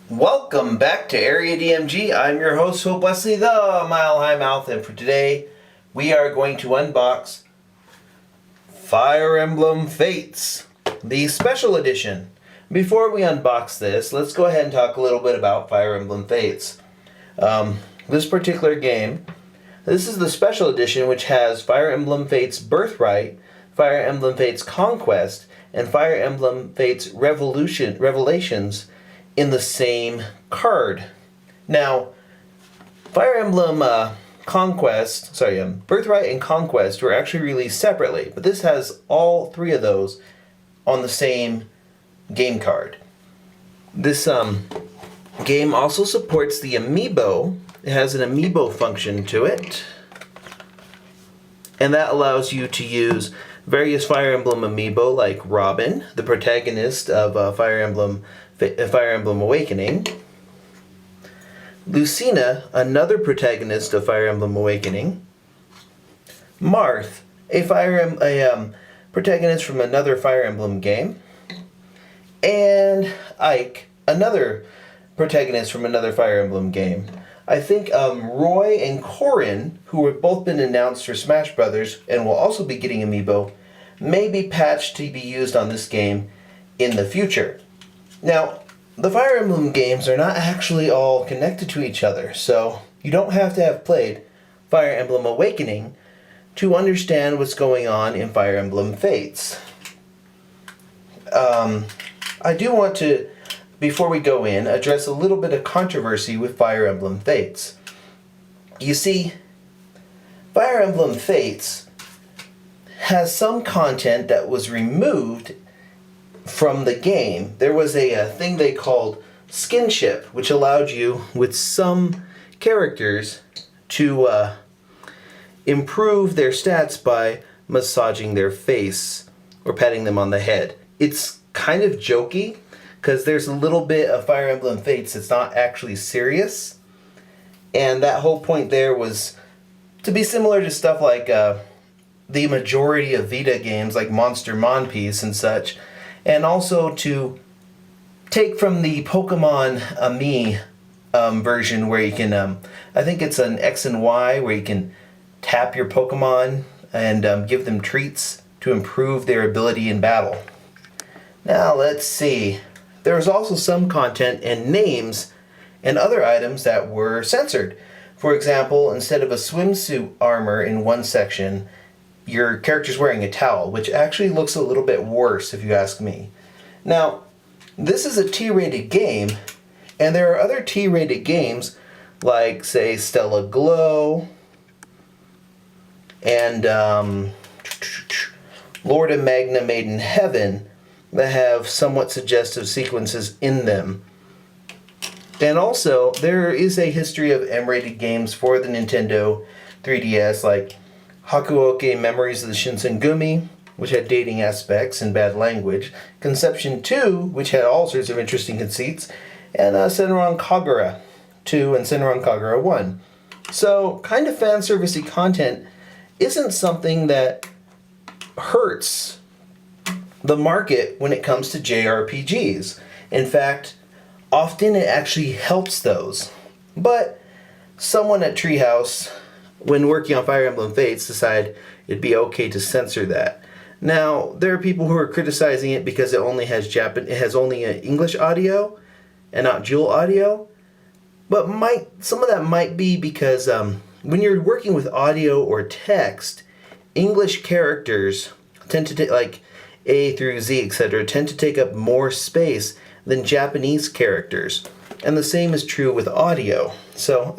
Welcome back to Area DMG. I'm your host, Hope Wesley, the Mile High Mouth, and for today we are going to unbox Fire Emblem Fates, the special edition. Before we unbox this, let's go ahead and talk a little bit about Fire Emblem Fates. This particular game, this is the special edition which has Fire Emblem Fates Birthright, Fire Emblem Fates Conquest, and Fire Emblem Fates Revelations in the same card. Now, Fire Emblem Birthright and Conquest were actually released separately, but this has all three of those on the same game card. This game also supports the amiibo. It has an amiibo function to it, and that allows you to use various Fire Emblem amiibo like Robin, the protagonist of Fire Emblem Awakening, Lucina, another protagonist of Fire Emblem Awakening, Marth, a protagonist from another Fire Emblem game, and Ike, another protagonist from another Fire Emblem game. I think Roy and Corrin, who have both been announced for Smash Brothers and will also be getting amiibo, may be patched to be used on this game in the future. Now, the Fire Emblem games are not actually all connected to each other, so you don't have to have played Fire Emblem Awakening to understand what's going on in Fire Emblem Fates. I do want to, before we go in, address a little bit of controversy with Fire Emblem Fates. You see, Fire Emblem Fates has some content that was removed from the game. There was a thing they called skinship, which allowed you, with some characters, to improve their stats by massaging their face or patting them on the head. It's kind of jokey, because there's a little bit of Fire Emblem Fates that's not actually serious, and that whole point there was to be similar to stuff like the majority of Vita games like Monster Monpiece and such, and also to take from the Pokemon Me version where you can, I think it's an X and Y, where you can tap your Pokemon and give them treats to improve their ability in battle. Now let's see. There was also some content and names and other items that were censored. For example, instead of a swimsuit armor in one section, your character's wearing a towel, which actually looks a little bit worse if you ask me. Now, this is a T-rated game, and there are other T-rated games like, say, Stella Glow and Lord of Magna Maiden Heaven that have somewhat suggestive sequences in them. And also, there is a history of M-rated games for the Nintendo 3DS, like Hakuoke Memories of the Shinsengumi, which had dating aspects and bad language, Conception 2, which had all sorts of interesting conceits, and Senran Kagura 2 and Senran Kagura 1. So, kind of fan-servicey content isn't something that hurts the market when it comes to JRPGs. In fact, often it actually helps those. But someone at Treehouse, when working on Fire Emblem Fates, decided it'd be okay to censor that. Now, there are people who are criticizing it because it only has it has only English audio and not dual audio. But some of that might be because when you're working with audio or text, English characters tend to take, like A through Z, etc., tend to take up more space than Japanese characters. And the same is true with audio. So,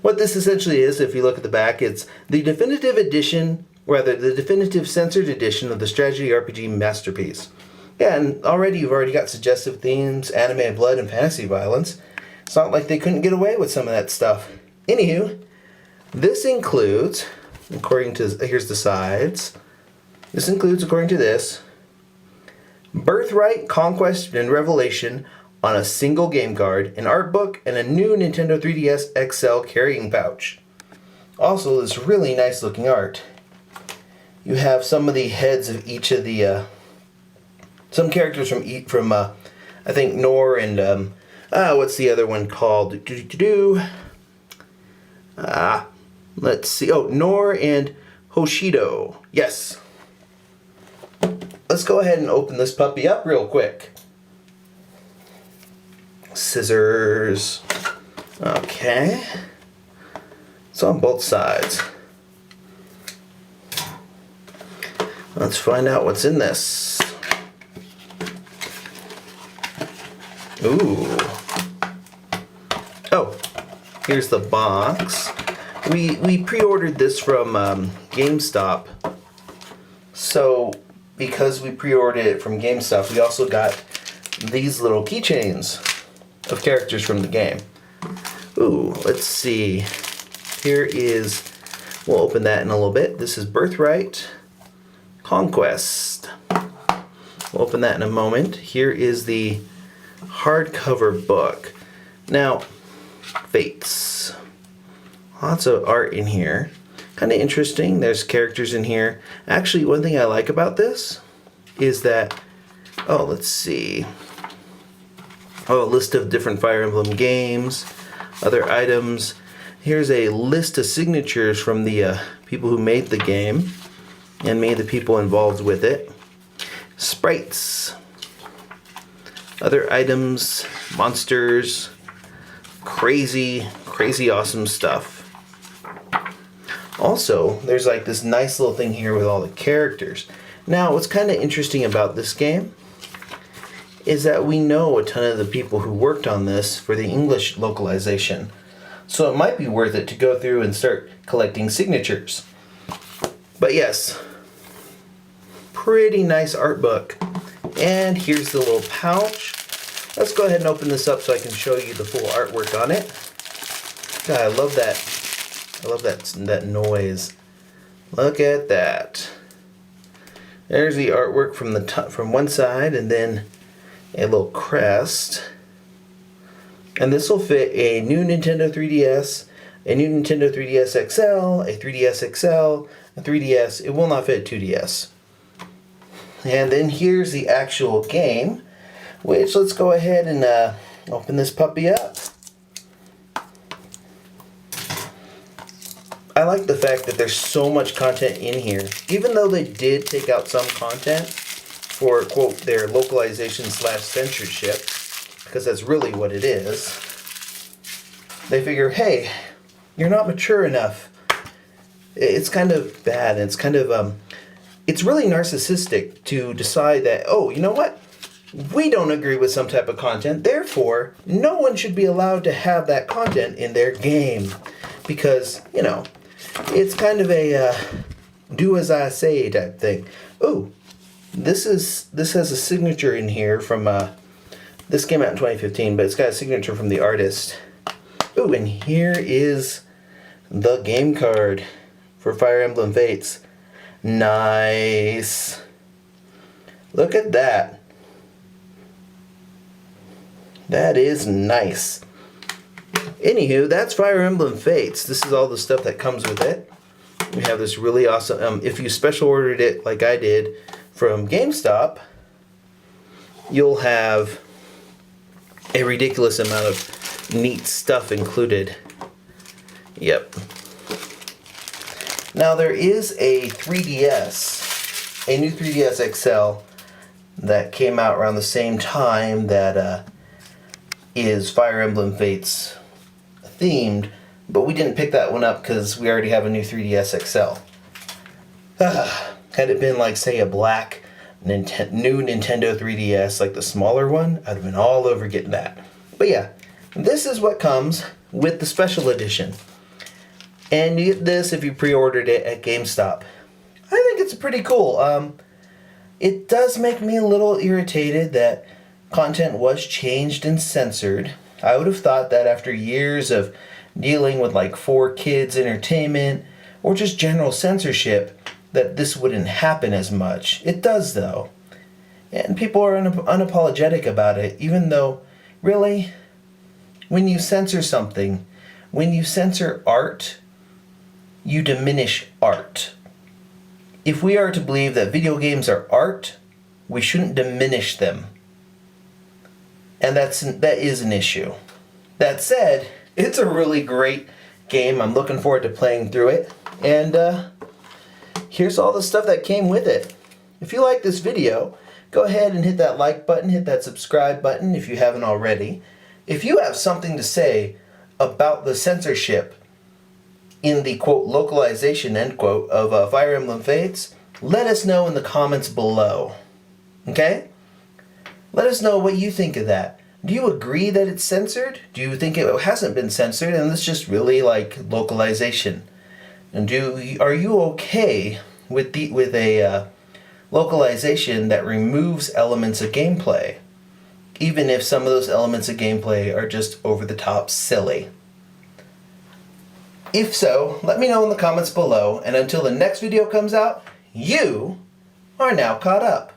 What this essentially is, if you look at the back, it's the definitive censored edition of the strategy RPG masterpiece. Yeah, and you've already got suggestive themes, anime blood, and fantasy violence. It's not like they couldn't get away with some of that stuff. Anywho, this includes, here's the sides. This includes, according to this, Birthright, Conquest, and Revelation on a single game card, an art book, and a new Nintendo 3DS XL carrying pouch. Also, this really nice looking art. You have some of the heads of each of the some characters from I think Nor and What's the other one called? Let's see. Oh, Nor and Hoshido. Yes. Let's go ahead and open this puppy up real quick. Scissors. Okay. It's on both sides. Let's find out what's in this. Ooh. Oh, here's the box. We pre-ordered this from GameStop. So, because we pre-ordered it from GameStop, we also got these little keychains of characters from the game. Ooh, let's see. Here is, we'll open that in a little bit. This is Birthright Conquest. We'll open that in a moment. Here is the hardcover book. Now, Fates. Lots of art in here. Kind of interesting. There's characters in here. Actually, one thing I like about this is that, oh, let's see. Oh, a list of different Fire Emblem games, other items. Here's a list of signatures from the people who made the game and made the people involved with it. Sprites, other items, monsters, crazy awesome stuff. Also, there's like this nice little thing here with all the characters. Now, what's kind of interesting about this game is that we know a ton of the people who worked on this for the English localization. So it might be worth it to go through and start collecting signatures. But yes, pretty nice art book. And here's the little pouch. Let's go ahead and open this up so I can show you the full artwork on it. God, I love that. I love that noise. Look at that. There's the artwork from the top, from one side, and then a little crest. And this will fit a new Nintendo 3DS, a new Nintendo 3DS XL, a 3DS XL, a 3DS. It will not fit a 2DS. And then here's the actual game, which let's go ahead and open this puppy up. I like the fact that there's so much content in here, even though they did take out some content for, quote, their localization / censorship, because that's really what it is. They figure, hey, you're not mature enough. It's kind of bad, and it's kind of, it's really narcissistic to decide that, oh, you know what? We don't agree with some type of content, therefore, no one should be allowed to have that content in their game. Because, you know, it's kind of a do as I say type thing. Ooh, this has a signature in here from, this came out in 2015, but it's got a signature from the artist. Ooh, and here is the game card for Fire Emblem Fates. Nice. Look at that. That is nice. Anywho, that's Fire Emblem Fates. This is all the stuff that comes with it. We have this really awesome, if you special ordered it like I did from GameStop, you'll have a ridiculous amount of neat stuff included. Yep. Now there is a 3DS, a new 3DS XL that came out around the same time that is Fire Emblem Fates themed, but we didn't pick that one up because we already have a new 3DS XL. Had it been like, say, a black new Nintendo 3DS, like the smaller one, I'd have been all over getting that. But yeah, this is what comes with the special edition. And you get this if you pre-ordered it at GameStop. I think it's pretty cool. It does make me a little irritated that content was changed and censored. I would have thought that after years of dealing with like 4Kids entertainment or just general censorship, that this wouldn't happen as much. It does though. And people are unapologetic about it, even though, really, when you censor something, when you censor art, you diminish art. If we are to believe that video games are art, we shouldn't diminish them. and that is an issue. That said, it's a really great game. I'm looking forward to playing through it, and here's all the stuff that came with it. If you like this video, go ahead and hit that like button, hit that subscribe button if you haven't already. If you have something to say about the censorship in the quote localization end quote of Fire Emblem Fates, let us know in the comments below. Okay? Let us know what you think of that. Do you agree that it's censored? Do you think it hasn't been censored and it's just really like localization? And are you okay with a localization that removes elements of gameplay, even if some of those elements of gameplay are just over the top silly? If so, let me know in the comments below, and until the next video comes out, you are now caught up.